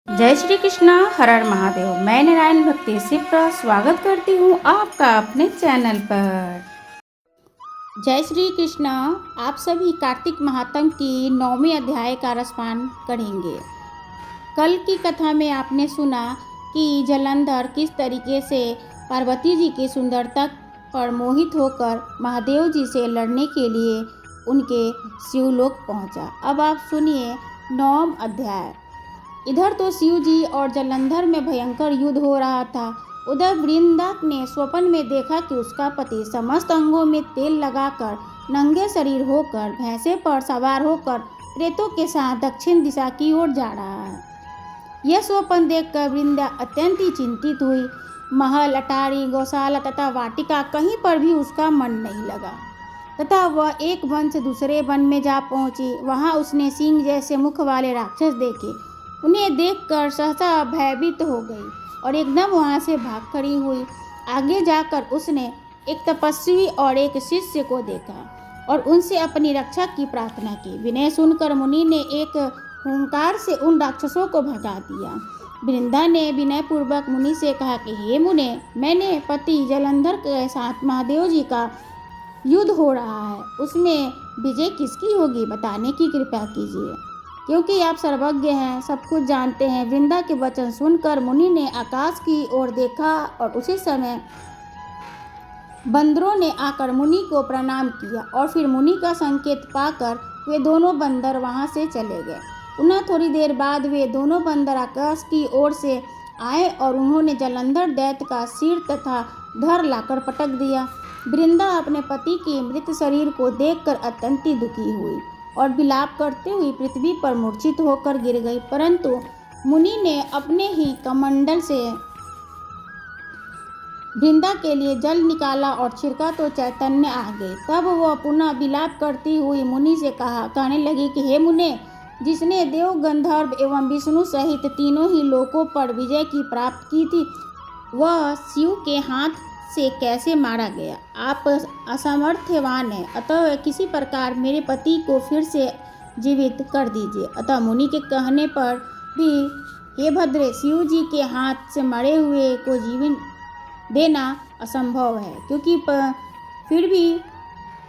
जय श्री कृष्णा, हर हर महादेव। मैं नारायण भक्ति सिप्रा स्वागत करती हूँ आपका अपने चैनल पर। जय श्री कृष्णा। आप सभी कार्तिक महात्म की 9वें अध्याय का रसपान करेंगे। कल की कथा में आपने सुना कि जलंधर किस तरीके से पार्वती जी की सुंदरता पर मोहित होकर महादेव जी से लड़ने के लिए उनके शिवलोक पहुंचा। अब आप सुनिए 9वां अध्याय। इधर तो शिव जी और जलंधर में भयंकर युद्ध हो रहा था। उधर वृंदा ने स्वप्न में देखा कि उसका पति समस्त अंगों में तेल लगाकर नंगे शरीर होकर भैंसे पर सवार होकर प्रेतों के साथ दक्षिण दिशा की ओर जा रहा है। यह स्वप्न देखकर वृंदा अत्यंत ही चिंतित हुई। महल, अटारी, गौशाला तथा वाटिका कहीं पर भी उसका मन नहीं लगा तथा वह एक वन से दूसरे वन में जा पहुंची। वहां उसने सिंह जैसे मुख वाले राक्षस देखे। उन्हें देखकर सहसा भयभीत हो गई और एकदम वहां से भाग खड़ी हुई। आगे जाकर उसने एक तपस्वी और एक शिष्य को देखा और उनसे अपनी रक्षा की प्रार्थना की। विनय सुनकर मुनि ने एक हुंकार से उन राक्षसों को भगा दिया। वृंदा ने विनयपूर्वक मुनि से कहा कि हे मुने, मैंने पति जलंधर के साथ महादेव जी का युद्ध हो रहा है, उसमें विजय किसकी होगी, बताने की कृपा कीजिए, क्योंकि आप सर्वज्ञ हैं, सब कुछ जानते हैं। वृंदा के वचन सुनकर मुनि ने आकाश की ओर देखा और उसी समय बंदरों ने आकर मुनि को प्रणाम किया और फिर मुनि का संकेत पाकर वे दोनों बंदर वहां से चले गए। पुनः थोड़ी देर बाद वे दोनों बंदर आकाश की ओर से आए और उन्होंने जलंधर दैत्य का सिर तथा धड़ लाकर पटक दिया। वृंदा अपने पति के मृत शरीर को देखकर अत्यंत दुखी हुई और विलाप करते हुए पृथ्वी पर मूर्छित होकर गिर गई। परंतु मुनि ने अपने ही कमंडल से वृंदा के लिए जल निकाला और छिड़का तो चैतन्य आ गए। तब वह पुनः विलाप करती हुई मुनि से कहने लगी कि हे मुने, जिसने देव, गंधर्व एवं विष्णु सहित तीनों ही लोकों पर विजय की प्राप्त की थी, वह शिव के हाथ से कैसे मारा गया। आप असमर्थवान हैं, अतः किसी प्रकार मेरे पति को फिर से जीवित कर दीजिए। अतः मुनि के कहने पर भी हे भद्रे, शिव जी के हाथ से मरे हुए को जीवन देना असंभव है, क्योंकि फिर भी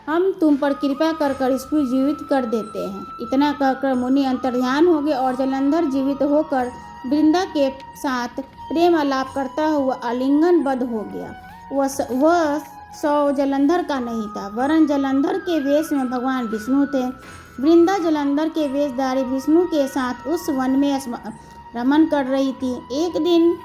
हम तुम पर कृपा कर इसको जीवित कर देते हैं। इतना कहकर मुनि अंतर्ध्यान हो गए और जलंधर जीवित होकर वृंदा के साथ प्रेम आलाप करता हुआ आलिंगनबद्ध हो गया। वह सौ जलंधर का नहीं था, वरन जलंधर के वेश में भगवान विष्णु थे। वृंदा जलंधर के वेशधारी विष्णु के साथ उस वन में रमन कर रही थी। एक दिन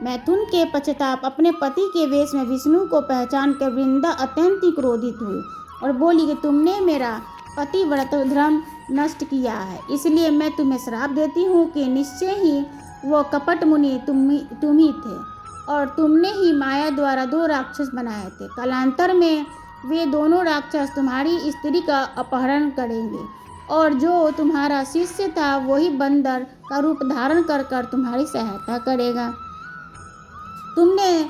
मैथुन के पश्चाताप अपने पति के वेश में विष्णु को पहचान कर वृंदा अत्यंत ही क्रोधित हुई और बोली कि तुमने मेरा पतिव्रत धर्म नष्ट किया है, इसलिए मैं तुम्हें श्राप देती हूँ कि निश्चय ही वो कपट मुनि तुम ही थे और तुमने ही माया द्वारा दो राक्षस बनाए थे। कालांतर में वे दोनों राक्षस तुम्हारी स्त्री का अपहरण करेंगे और जो तुम्हारा शिष्य था वही बंदर का रूप धारण कर तुम्हारी सहायता करेगा। तुमने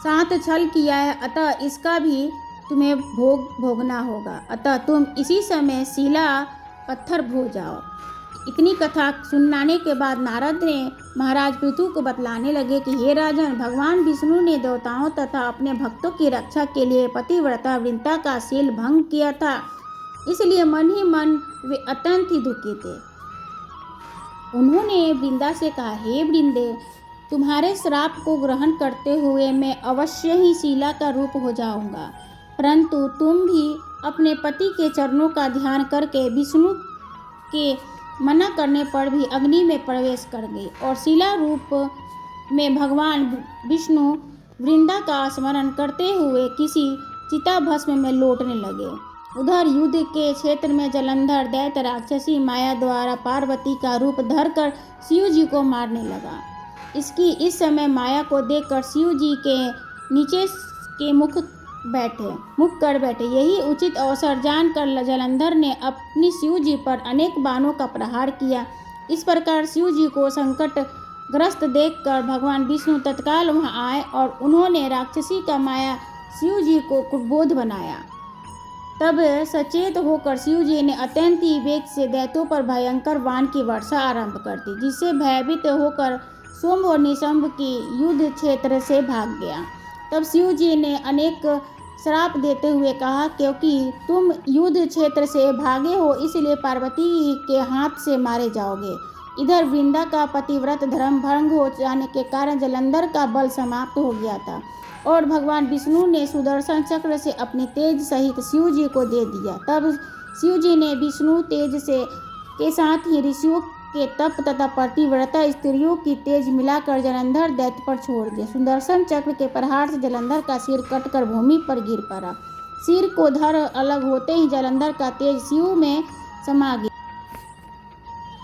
साथ छल किया है, अतः इसका भी तुम्हें भोगना होगा। अतः तुम इसी समय शिला पत्थर भो जाओ। इतनी कथा सुनाने के बाद नारद ने महाराज पृथु को बतलाने लगे कि हे राजन, भगवान विष्णु ने देवताओं तथा अपने भक्तों की रक्षा के लिए पतिव्रता वृंदा का शील भंग किया था, इसलिए मन ही मन वे अत्यंत ही दुखी थे। उन्होंने वृंदा से कहा, हे वृंदे, तुम्हारे श्राप को ग्रहण करते हुए मैं अवश्य ही शीला का रूप हो जाऊंगा, परंतु तुम भी अपने पति के चरणों का ध्यान करके विष्णु के मना करने पर भी अग्नि में प्रवेश कर गई और शिला रूप में भगवान विष्णु वृंदा का स्मरण करते हुए किसी चिताभस्म में लौटने लगे। उधर युद्ध के क्षेत्र में जलंधर दैत्य राक्षसी माया द्वारा पार्वती का रूप धरकर शिव जी को मारने लगा। इस समय माया को देखकर शिव जी के नीचे के मुख कर बैठे। यही उचित अवसर जानकर जलंधर ने अपनी शिव जी पर अनेक बाणों का प्रहार किया। इस प्रकार शिव जी को संकटग्रस्त देखकर भगवान विष्णु तत्काल वहां आए और उन्होंने राक्षसी का माया शिव जी को कुबोध बनाया। तब सचेत होकर शिव जी ने अत्यंत ही वेग से दैत्यों पर भयंकर बाण की वर्षा आरंभ कर दी, जिससे भयभीत होकर शुंभ और निशंभ की युद्ध क्षेत्र से भाग गया। तब शिव जी ने अनेक श्राप देते हुए कहा, क्योंकि तुम युद्ध क्षेत्र से भागे हो इसलिए पार्वती के हाथ से मारे जाओगे। इधर वृंदा का पतिव्रत धर्म भंग हो जाने के कारण जलंधर का बल समाप्त हो गया था और भगवान विष्णु ने सुदर्शन चक्र से अपनी तेज सहित शिव जी को दे दिया। तब शिव जी ने विष्णु तेज से के साथ ही ऋषियों के तप तथा पतिव्रता स्त्रियों की तेज मिलाकर जलंधर दैत्य पर छोड़ दिया। सुदर्शन चक्र के प्रहार से जलंधर का सिर कटकर भूमि पर गिर पड़ा। सिर को धड़ अलग होते ही जलंधर का तेज शिव में समा गया।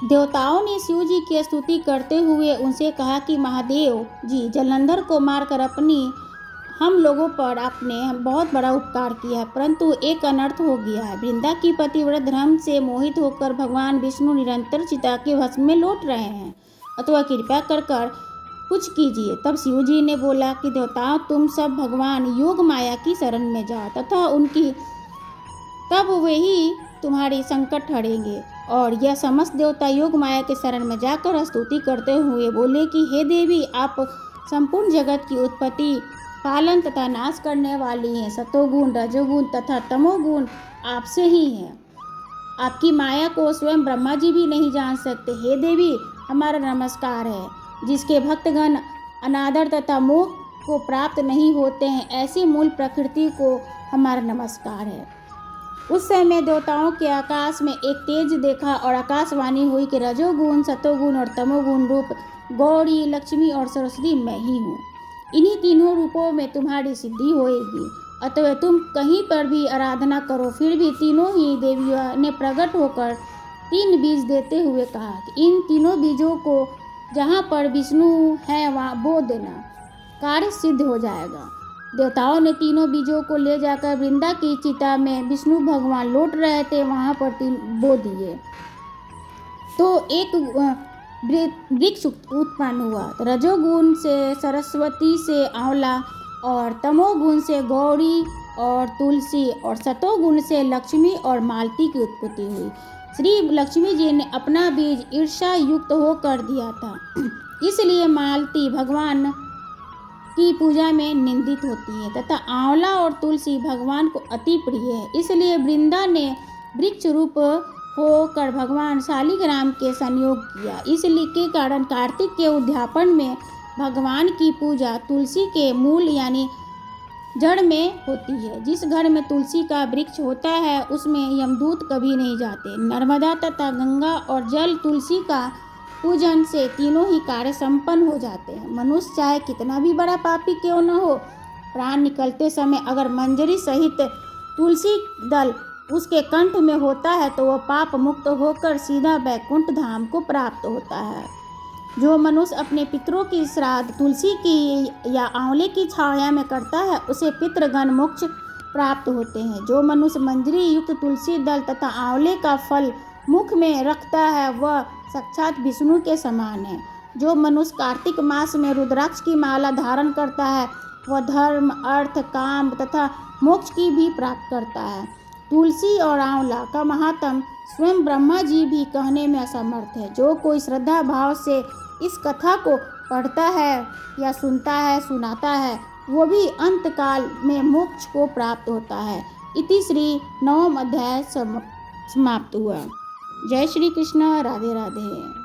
देवताओं ने शिव जी की स्तुति करते हुए उनसे कहा कि महादेव जी, जलंधर को मारकर हम लोगों पर आपने बहुत बड़ा उपकार किया है, परंतु एक अनर्थ हो गया है। वृंदा की पतिव्रत धर्म से मोहित होकर भगवान विष्णु निरंतर चिता के भस्म में लौट रहे हैं, अथवा कृपा कर कुछ कीजिए। तब शिव जी ने बोला कि देवताओं, तुम सब भगवान योग माया की शरण में जाओ तथा तब वही तुम्हारी संकट हरेंगे। और यह समस्त देवता योग माया के शरण में जाकर स्तुति करते हुए बोले कि हे देवी, आप संपूर्ण जगत की उत्पत्ति, पालन तथा नाश करने वाली हैं। सतोगुण, रजोगुण तथा तमोगुण आपसे ही हैं। आपकी माया को स्वयं ब्रह्मा जी भी नहीं जान सकते। हे देवी, हमारा नमस्कार है। जिसके भक्तगण अनादर तथा मोह को प्राप्त नहीं होते हैं, ऐसी मूल प्रकृति को हमारा नमस्कार है। उस समय देवताओं के आकाश में एक तेज देखा और आकाशवाणी हुई कि रजोगुण, सतोगुण और तमोगुण रूप गौरी, लक्ष्मी और सरस्वती मैं ही हूँ। इन्हीं तीनों रूपों में तुम्हारी सिद्धि होएगी। अतः तुम कहीं पर भी आराधना करो। फिर भी तीनों ही देवियों ने प्रकट होकर 3 बीज देते हुए कहा कि इन तीनों बीजों को जहाँ पर विष्णु है वहाँ बो देना, कार्य सिद्ध हो जाएगा। देवताओं ने तीनों बीजों को ले जाकर वृंदा की चिता में विष्णु भगवान लौट रहे थे वहाँ पर 3 बो दिए तो एक वृक्ष उत्पन्न हुआ। रजोगुण से सरस्वती से आंवला और तमोगुण से गौरी और तुलसी और सतोगुण से लक्ष्मी और मालती की उत्पत्ति हुई। श्री लक्ष्मी जी ने अपना बीज ईर्षा युक्त होकर दिया था, इसलिए मालती भगवान की पूजा में निंदित होती है तथा आंवला और तुलसी भगवान को अति प्रिय है। इसलिए वृंदा ने वृक्ष रूप होकर भगवान शालिग्राम के संयोग किया। इसलिए के कारण कार्तिक के उद्यापन में भगवान की पूजा तुलसी के मूल यानी जड़ में होती है। जिस घर में तुलसी का वृक्ष होता है उसमें यमदूत कभी नहीं जाते। नर्मदा तथा गंगा और जल तुलसी का पूजन से तीनों ही कार्य संपन्न हो जाते हैं। मनुष्य चाहे कितना भी बड़ा पापी क्यों न हो, प्राण निकलते समय अगर मंजरी सहित तुलसी दल उसके कंठ में होता है तो वह पाप मुक्त होकर सीधा वैकुंठ धाम को प्राप्त होता है। जो मनुष्य अपने पितरों की श्राद्ध तुलसी की या आंवले की छाया में करता है उसे पितृगण मोक्ष प्राप्त होते हैं। जो मनुष्य मंजरी युक्त तुलसी दल तथा आंवले का फल मुख में रखता है वह साक्षात विष्णु के समान है। जो मनुष्य कार्तिक मास में रुद्राक्ष की माला धारण करता है वह धर्म, अर्थ, काम तथा मोक्ष की भी प्राप्त करता है। तुलसी और आंवला का महात्म स्वयं ब्रह्मा जी भी कहने में असमर्थ है। जो कोई श्रद्धा भाव से इस कथा को पढ़ता है या सुनाता है वो भी अंतकाल में मोक्ष को प्राप्त होता है। इति श्री 9वां अध्याय समाप्त हुआ। जय श्री कृष्ण। राधे राधे।